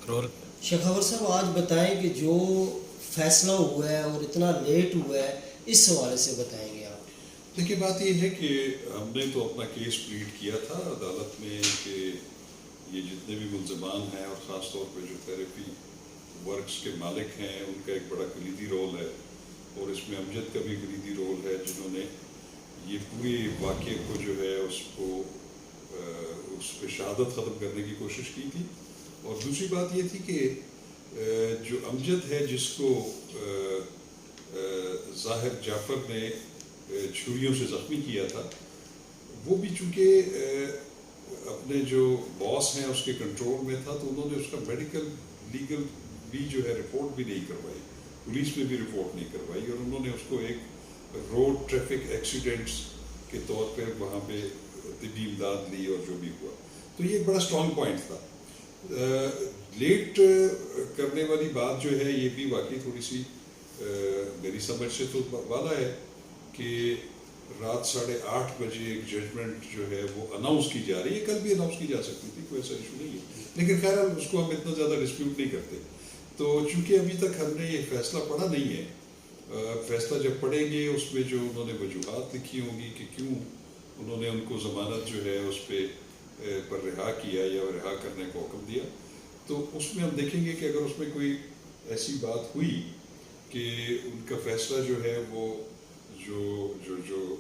Role. Shekhawat صاحب آج بتائیں کہ جو فیصلہ ہوا ہے اور اتنا لیٹ ہوا ہے اس حوالے سے بتائیں گے آپ. دیکھیے بات یہ ہے کہ ہم نے تو اپنا کیس پلیڈ کیا تھا عدالت میں کہ یہ جتنے بھی ملزمان ہیں اور خاص طور پہ جو تھراپی ورکس کے مالک ہیں ان کا ایک بڑا کلیدی رول ہے اور اس میں امجد کا بھی کلیدی رول ہے جنہوں نے یہ پورے واقعے کو جو ہے اس پہ شہادت ختم کرنے کی کوشش کی تھی. اور دوسری بات یہ تھی کہ جو امجد ہے جس کو ظاہر جعفر نے چھریوں سے زخمی کیا تھا وہ بھی چونکہ اپنے جو باس ہیں اس کے کنٹرول میں تھا تو انہوں نے اس کا میڈیکل لیگل بھی جو ہے رپورٹ بھی نہیں کروائی, پولیس میں بھی رپورٹ نہیں کروائی اور انہوں نے اس کو ایک روڈ ٹریفک ایکسیڈنٹس کے طور پہ وہاں پہ طبی امداد لی اور جو بھی ہوا. تو یہ ایک بڑا اسٹرانگ پوائنٹ تھا. لیٹ کرنے والی بات جو ہے یہ بھی واقعی تھوڑی سی میری سمجھ سے تو والا ہے کہ رات 8:30 بجے ایک ججمنٹ جو ہے وہ اناؤنس کی جا رہی ہے. کل بھی اناؤنس کی جا سکتی تھی, کوئی ایسا ایشو نہیں ہے, لیکن خیر اس کو ہم اتنا زیادہ ڈسپیوٹ نہیں کرتے. تو چونکہ ابھی تک ہم نے یہ فیصلہ پڑھا نہیں ہے, فیصلہ جب پڑھیں گے اس میں جو انہوں نے وجوہات لکھی ہوں گی کہ کیوں انہوں نے ان کو ضمانت جو ہے اس پہ پر رہا کیا یا رہا کرنے کو حکم دیا, تو اس میں ہم دیکھیں گے کہ اگر اس میں کوئی ایسی بات ہوئی کہ ان کا فیصلہ جو ہے وہ جو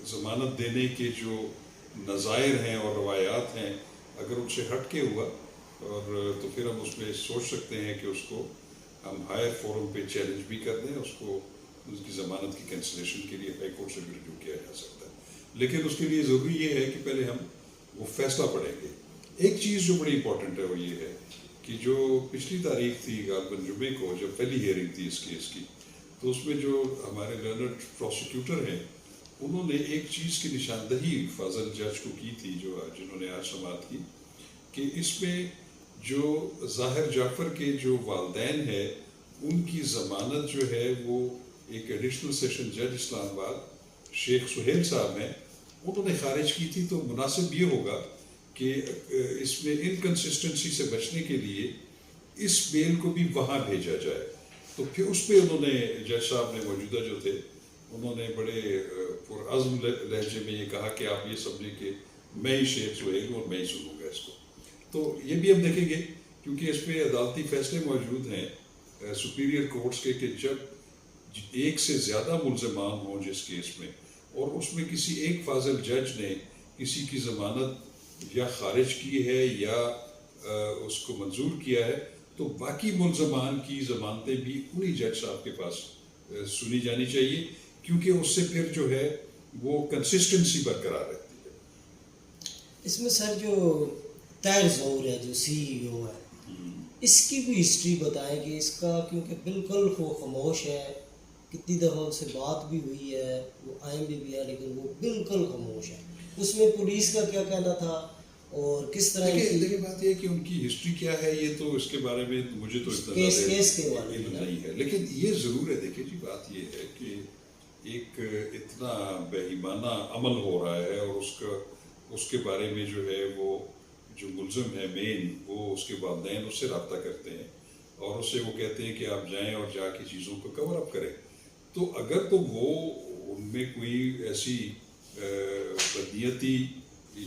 ضمانت دینے کے جو نظائر ہیں اور روایات ہیں اگر ان سے ہٹ کے ہوا اور تو پھر ہم اس میں سوچ سکتے ہیں کہ اس کو ہم ہائر فورم پہ چیلنج بھی کر دیں, اس کو اس کی ضمانت کی کینسلیشن کے لیے ہائی کورٹ سے بھی رجوع کیا جا سکتا ہے. لیکن اس کے لیے ضروری یہ ہے کہ پہلے ہم وہ فیصلہ پڑھیں گے. ایک چیز جو بڑی امپورٹنٹ ہے وہ یہ ہے کہ جو پچھلی تاریخ تھی غالباً جمعے کو جب پہلی ہیئرنگ تھی اس کیس کی, تو اس میں جو ہمارے لرنڈ پروسیکیوٹر ہیں انہوں نے ایک چیز کی نشاندہی فاضل جج کو کی تھی جنہوں نے آج سماعت کی, کہ اس میں جو ظاہر جعفر کے جو والدین ہیں ان کی ضمانت جو ہے وہ ایک ایڈیشنل سیشن جج اسلام آباد شیخ سہیل صاحب ہیں انہوں نے خارج کی تھی. تو مناسب یہ ہوگا کہ اس میں انکنسسٹنسی سے بچنے کے لیے اس بیل کو بھی وہاں بھیجا جائے. تو پھر اس پہ انہوں نے جج صاحب نے موجودہ جو تھے انہوں نے بڑے پرعزم لہجے میں یہ کہا کہ آپ یہ سمجھیں کہ میں ہی شیخ سہیل ہوں اور میں ہی سنوں گا اس کو. تو یہ بھی ہم دیکھیں گے کیونکہ اس پہ عدالتی فیصلے موجود ہیں سپیریئر کورٹس کے کہ جب ایک سے زیادہ ملزمان ہوں جس کیس میں اور اس میں کسی ایک فاضل جج نے کسی کی ضمانت یا خارج کی ہے یا اس کو منظور کیا ہے تو باقی ملزمان کی ضمانتیں بھی انہی جج صاحب کے پاس سنی جانی چاہیے, کیونکہ اس سے پھر جو ہے وہ کنسسٹنسی برقرار رہتی ہے. اس میں سر جو طاہر ظہور ہے جو سی ای او ہے اس کی بھی ہسٹری بتائیں کہ اس کا, کیونکہ بالکل وہ خاموش ہے, کتنی دفعہ اس سے بات بھی ہوئی ہے, وہ آئیں بھی ہے لیکن وہ بالکل خاموش ہے. اس میں پولیس کا کیا کہنا تھا اور کس طرح دیکھیں بات یہ ہے کہ ان کی ہسٹری کیا ہے یہ تو اس کے بارے میں مجھے تو اتنا کیس کے بارے میں نہیں ہے, لیکن یہ ضرور ہے. دیکھیں جی بات یہ ہے کہ ایک اتنا بے ایمانہ عمل ہو رہا ہے اور اس کے بارے میں جو ہے وہ جو ملزم ہے مین وہ اس کے والدین اس سے رابطہ کرتے ہیں اور اس سے وہ کہتے ہیں کہ آپ جائیں اور جا کے چیزوں کو کور اپ کریں. تو اگر تو وہ ان میں کوئی ایسی بدنیتی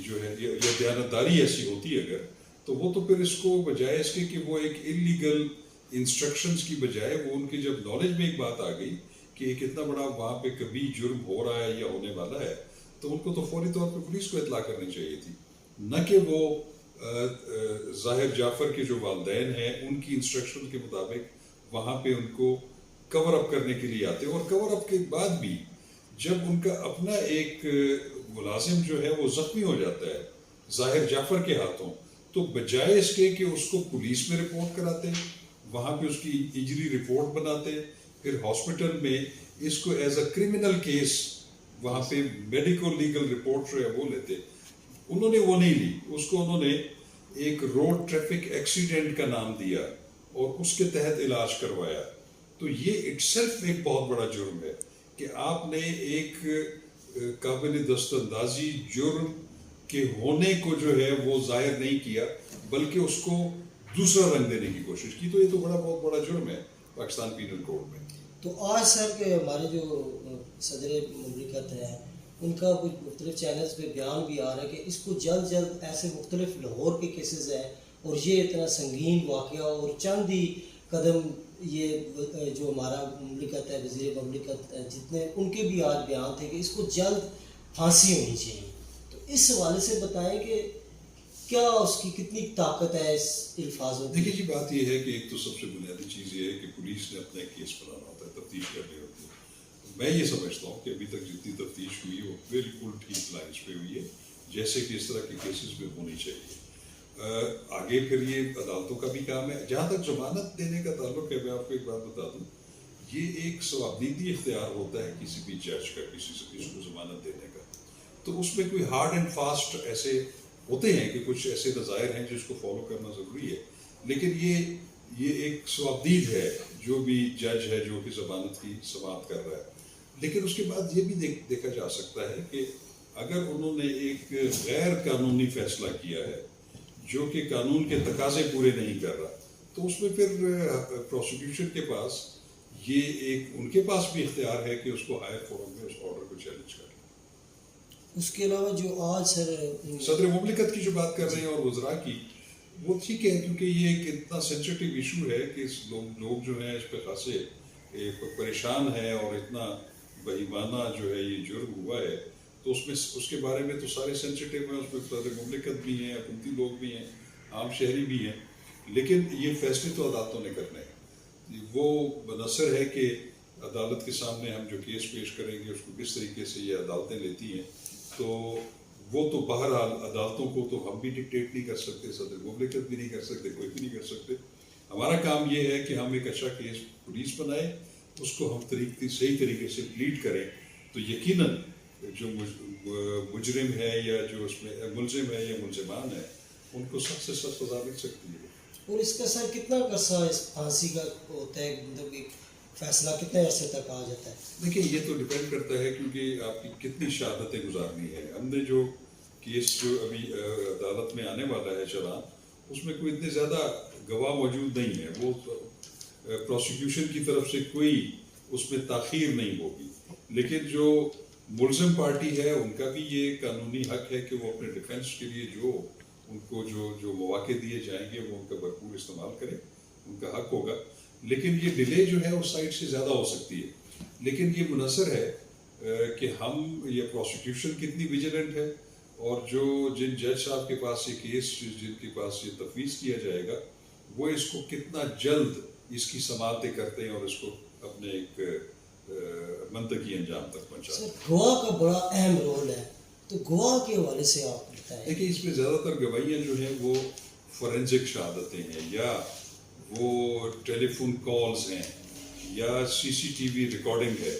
جو ہے یا دیانتداری ایسی ہوتی ہے اگر تو وہ تو پھر اس کو بجائے اس کے کہ وہ ایک انلیگل انسٹرکشنز کی بجائے وہ ان کی جب نالج میں ایک بات آ گئی کہ ایک اتنا بڑا وہاں پہ کبھی جرم ہو رہا ہے یا ہونے والا ہے تو ان کو تو فوری طور پہ پولیس کو اطلاع کرنی چاہیے تھی, نہ کہ وہ ظاہر جعفر کے جو والدین ہیں ان کی انسٹرکشن کے مطابق وہاں پہ ان کو کور اپ کرنے کے لیے آتے. اور کور اپ کے بعد بھی جب ان کا اپنا ایک ملازم جو ہے وہ زخمی ہو جاتا ہے ظاہر جعفر کے ہاتھوں تو بجائے اس کے کہ اس کو پولیس میں رپورٹ کراتے وہاں پہ اس کی انجری رپورٹ بناتے پھر ہاسپٹل میں اس کو ایز اے کرمنل کیس وہاں پہ میڈیکل لیگل رپورٹ جو ہے وہ لیتے, انہوں نے وہ نہیں لی. اس کو انہوں نے ایک روڈ ٹریفک ایکسیڈنٹ کا نام دیا اور اس کے تحت علاج کروایا. تو یہ اٹ سیلف ایک بہت بڑا جرم ہے کہ آپ نے ایک قابل دست اندازی جرم کے ہونے کو جو ہے وہ ظاہر نہیں کیا بلکہ اس کو دوسرا رنگ دینے کی کوشش کی. تو یہ تو بہت بڑا جرم ہے پاکستان پینل کوڈ میں. تو آج سر کہ ہمارے جو صدر مملکت ہیں ان کا کچھ مختلف چینلز پہ بیان بھی آ رہا ہے کہ اس کو جلد ایسے مختلف لاہور کے کیسز ہیں اور یہ اتنا سنگین واقعہ اور چند ہی قدم یہ جو ہمارا مملکت ہے وزیر مملکت جتنے ان کے بھی آج بیان تھے کہ اس کو جلد پھانسی ہونی چاہیے. تو اس حوالے سے بتائیں کہ کیا اس کی کتنی طاقت ہے اس الفاظوں کی؟ دیکھیے جی بات یہ ہے کہ ایک تو سب سے بنیادی چیز یہ ہے کہ پولیس نے اپنا کیس بنانا ہوتا ہے, تفتیش کرنی ہوتی ہے. میں یہ سمجھتا ہوں کہ ابھی تک جتنی تفتیش ہوئی وہ بالکل ٹھیک لائنس پہ ہوئی ہے جیسے کہ اس طرح کے کیسز میں ہونی چاہیے. آگے پھر یہ عدالتوں کا بھی کام ہے. جہاں تک ضمانت دینے کا تعلق ہے, میں آپ کو ایک بات بتا دوں, یہ ایک ثوابدیدی اختیار ہوتا ہے کسی بھی جج کا کسی کو ضمانت دینے کا. تو اس میں کوئی ہارڈ اینڈ فاسٹ ایسے ہوتے ہیں کہ کچھ ایسے نظائر ہیں جس کو فالو کرنا ضروری ہے, لیکن یہ ایک ثوابدید ہے جو بھی جج ہے جو کہ ضمانت کی سماعت کر رہا ہے. لیکن اس کے بعد یہ بھی دیکھا جا سکتا ہے کہ اگر انہوں نے ایک غیر قانونی فیصلہ کیا ہے جو کہ قانون کے تقاضے پورے نہیں کر رہا, تو اس میں پھر پروسیکیوشن کے پاس یہ ایک ان کے پاس بھی اختیار ہے کہ اس کو ہائر فورم میں اس آرڈر کو چیلنج کر لیں. اس کے علاوہ جو آج صدر مملکت کی جو بات کر رہے ہیں اور وزراء کی, وہ ٹھیک ہے کیونکہ یہ ایک اتنا سینسیٹیو ایشو ہے کہ لوگ جو ہیں اس پہ خاصے پریشان ہیں اور اتنا بہیمانہ جو ہے یہ جرم ہوا ہے, تو اس کے بارے میں تو سارے سینسیٹیو ہیں. اس میں صدر مملکت بھی ہیں, حکومتی لوگ بھی ہیں, عام شہری بھی ہیں, لیکن یہ فیصلے تو عدالتوں نے کرنے ہیں. وہ منحصر ہے کہ عدالت کے سامنے ہم جو کیس پیش کریں گے اس کو کس طریقے سے یہ عدالتیں لیتی ہیں. تو وہ تو بہرحال عدالتوں کو تو ہم بھی ڈکٹیٹ نہیں کر سکتے, صدر مملکت بھی نہیں کر سکتے, کوئی بھی نہیں کر سکتے. ہمارا کام یہ ہے کہ ہم ایک اچھا کیس پولیس بنائیں, اس کو ہم صحیح طریقے سے پلیڈ کریں, تو یقیناً جو مجرم ہے یا جو اس میں ملزم ہے یا ملزمان ہے ان کو سخت سے سخت سزا مل سکتی ہے. اور اس کا سر کتنا عرصہ اس پھانسی کا ہوتا ہے, مطلب کہ فیصلہ کتنے عرصے تک آ جاتا ہے؟ دیکھیں یہ تو ڈپینڈ کرتا ہے کیونکہ آپ کی کتنی شہادتیں گزارنی ہے. ہم نے جو کیس جو ابھی عدالت میں آنے والا ہے چلان, اس میں کوئی اتنے زیادہ گواہ موجود نہیں ہے. وہ پروسیکیوشن کی طرف سے کوئی اس میں تاخیر نہیں ہوگی, لیکن جو ملزم پارٹی ہے ان کا بھی یہ قانونی حق ہے کہ وہ اپنے ڈیفنس کے لیے جو ان کو جو مواقع دیے جائیں گے وہ ان کا بھرپور استعمال کریں, ان کا حق ہوگا. لیکن یہ ڈیلے جو ہے اس سائڈ سے زیادہ ہو سکتی ہے. لیکن یہ منحصر ہے کہ ہم یہ پروسیکیوشن کتنی ویجیلنٹ ہے, اور جن جج صاحب کے پاس یہ کیس جن کے پاس یہ تفویض کیا جائے گا وہ اس کو کتنا جلد اس کی سماعتیں کرتے ہیں اور اس کو اپنے ایک منطقی انجام تک پہنچاتے ہیں. گواہ کا بڑا اہم رول ہے, تو گواہ کے حوالے سے آپ بتائیں. دیکھیے اس میں زیادہ تر گواہیاں جو ہیں وہ فورینزک شہادتیں ہیں, یا وہ ٹیلی فون کالز ہیں, یا CCTV ریکارڈنگ ہے.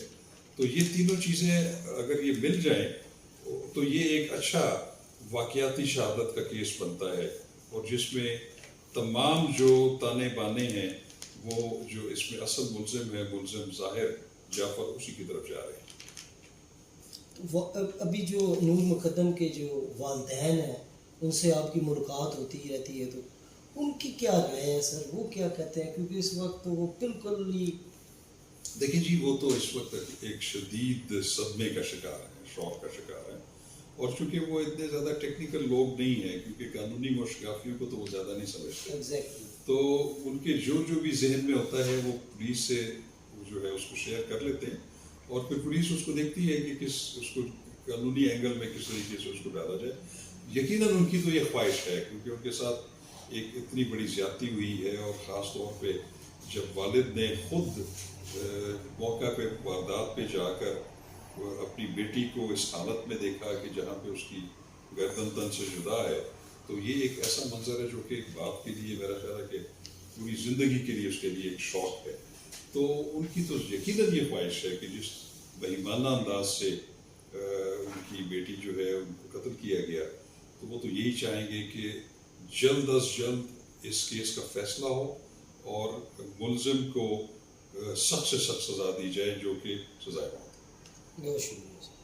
تو یہ تینوں چیزیں اگر یہ مل جائیں تو یہ ایک اچھا واقعاتی شہادت کا کیس بنتا ہے, اور جس میں تمام جو تانے بانے ہیں وہ جو اس میں اصل ملزم ہے, ملزم ظاہر جعفر, اسی کی طرف جا رہے ہیں. ابھی جو نور مقدم کے جو والدین ہیں ان سے آپ کی ملاقات ہوتی رہتی ہے, تو ان کی کیا رائے ہے سر, وہ کیا کہتے ہیں؟ کیونکہ اس وقت تو وہ بالکل ہی دیکھیں جی وہ تو اس وقت ایک شدید صدمے کا شکار ہے, شوق کا شکار ہے, اور چونکہ وہ اتنے زیادہ ٹیکنیکل لوگ نہیں ہیں کیونکہ قانونی موشگافیوں کو تو وہ زیادہ نہیں سمجھتے. ایگزیکٹلی. تو ان کے جو بھی ذہن میں ہوتا ہے وہ پولیس سے جو ہے اس کو شیئر کر لیتے ہیں, اور پھر پولیس اس کو دیکھتی ہے کہ اس کو قانونی اینگل میں کس طریقے سے اس کو ڈالا جائے. یقیناً ان کی تو یہ خواہش ہے کیونکہ ان کے ساتھ ایک اتنی بڑی زیادتی ہوئی ہے, اور خاص طور پہ جب والد نے خود موقع پہ واردات پہ جا کر اپنی بیٹی کو اس حالت میں دیکھا کہ جہاں پہ اس کی گردن تن سے جدا ہے, تو یہ ایک ایسا منظر ہے جو کہ ایک باپ کے لیے میرا خیال ہے کہ پوری زندگی کے لیے اس کے لیے ایک شوق ہے. تو ان کی تو یقیناً یہ خواہش ہے کہ جس بہیمانہ انداز سے ان کی بیٹی جو ہے ان کو قتل کیا گیا, تو وہ تو یہی چاہیں گے کہ جلد از جلد اس کیس کا فیصلہ ہو اور ملزم کو سخت سے سخت سزا دی جائے جو کہ سزائے. بہت شکریہ.